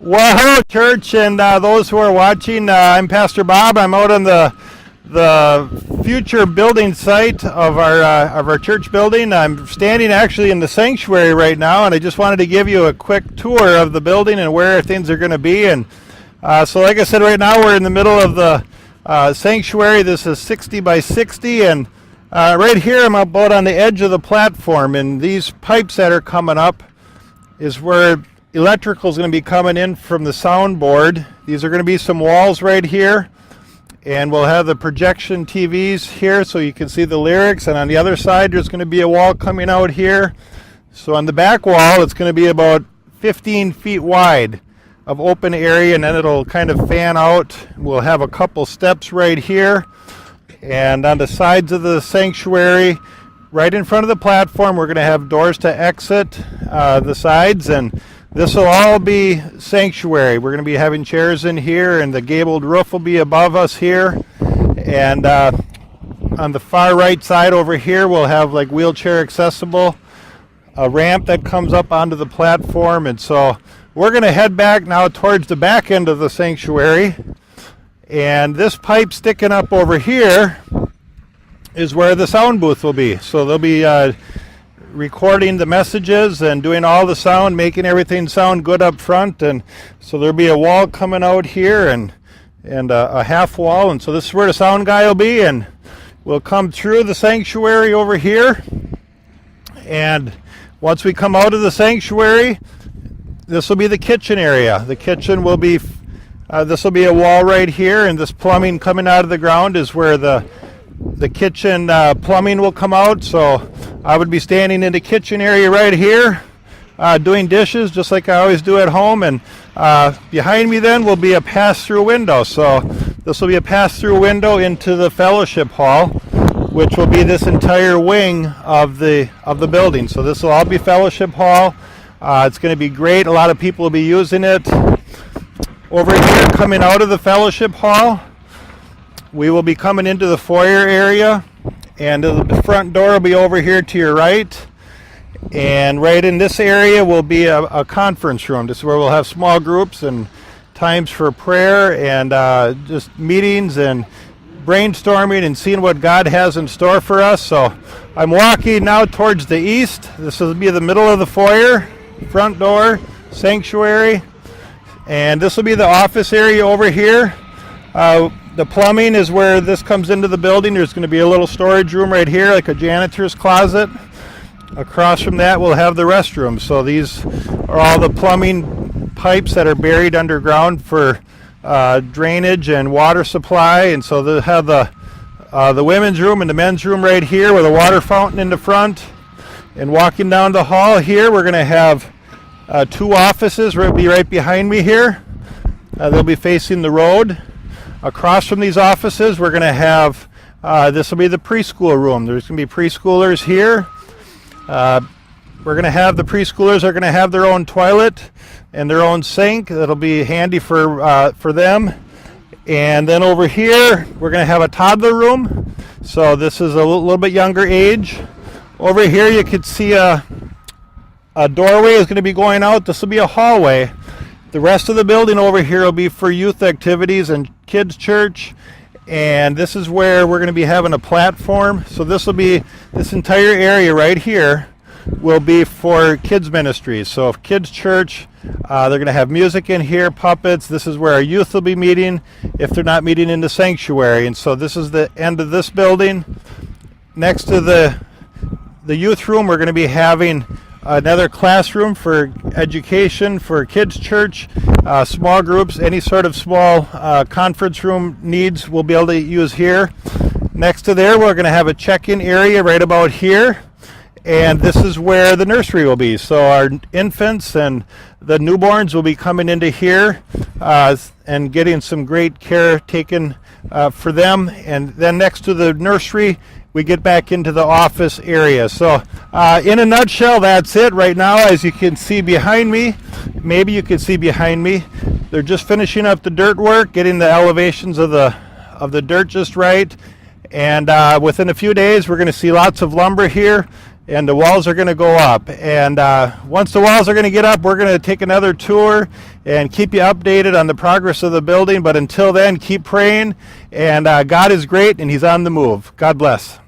Well, hello, church, and those who are watching. I'm Pastor Bob. I'm out on the future building site of our church building. I'm standing actually in the sanctuary right now, and I just wanted to give you a quick tour of the building and where things are going to be. And so, like I said, right now we're in the middle of the sanctuary. This is 60 by 60, and right here I'm about on the edge of the platform. And these pipes that are coming up is where electrical is going to be coming in from the soundboard. These are going to be some walls right here, and we'll have the projection TVs here so you can see the lyrics. And on the other side there's going to be a wall coming out here. So on the back wall it's going to be about 15 feet wide of open area, and then it'll kind of fan out. We'll have a couple steps right here, and on the sides of the sanctuary right in front of the platform we're going to have doors to exit the sides, and this will all be sanctuary. We're going to be having chairs in here, and the gabled roof will be above us here. And on the far right side over here, we'll have like wheelchair accessible, a ramp that comes up onto the platform. And so we're going to head back now towards the back end of the sanctuary. And this pipe sticking up over here is where the sound booth will be. So there'll be recording the messages and doing all the sound, making everything sound good up front. And so there'll be a wall coming out here and a half wall, and so this is where the sound guy will be, and we'll come through the sanctuary over here. And once we come out of the sanctuary, this will be the kitchen area. The kitchen will be this will be a wall right here, and this plumbing coming out of the ground is where the kitchen plumbing will come out. So I would be standing in the kitchen area right here doing dishes just like I always do at home, and behind me then will be a pass-through window. So this will be a pass-through window into the fellowship hall, which will be this entire wing of the building. So this will all be fellowship hall. It's going to be great. A lot of people will be using it. Over here, coming out of the fellowship hall, we will be coming into the foyer area, and the front door will be over here to your right. And right in this area will be a conference room. This is where we'll have small groups and times for prayer and just meetings and brainstorming and seeing what God has in store for us. So I'm walking now towards the east. This will be the middle of the foyer, front door, sanctuary. And this will be the office area over here. The plumbing is where this comes into the building. There's going to be a little storage room right here, like a janitor's closet. Across from that we'll have the restroom. So these are all the plumbing pipes that are buried underground for drainage and water supply. And so they'll have the women's room and the men's room right here with a water fountain in the front. And walking down the hall here, we're going to have two offices. Will be right behind me here. They'll be facing the road. Across from these offices, we're going to have, this will be the preschool room. There's going to be preschoolers here. We're going to have the preschoolers are going to have their own toilet and their own sink. That'll be handy for them. And then over here, we're going to have a toddler room. So this is a little bit younger age. Over here, you could see a doorway is going to be going out. This will be a hallway. The rest of the building over here will be for youth activities and kids church, and this is where we're going to be having a platform. So this entire area right here will be for kids ministries. So if kids church, they're going to have music in here, puppets. This is where our youth will be meeting if they're not meeting in the sanctuary. And so this is the end of this building. Next to the youth room, we're going to be having another classroom for education, for kids church, small groups, any sort of small conference room needs we'll be able to use here. Next to there, we're going to have a check-in area right about here, and this is where the nursery will be. So our infants and the newborns will be coming into here and getting some great care taken for them. And then next to the nursery, we get back into the office area. So in a nutshell, that's it right now. As you can see behind me, maybe you can see behind me, they're just finishing up the dirt work, getting the elevations of the dirt just right. And within a few days, we're going to see lots of lumber here and the walls are going to go up. And once the walls are going to get up, we're going to take another tour and keep you updated on the progress of the building. But until then, keep praying, and God is great, and He's on the move. God bless.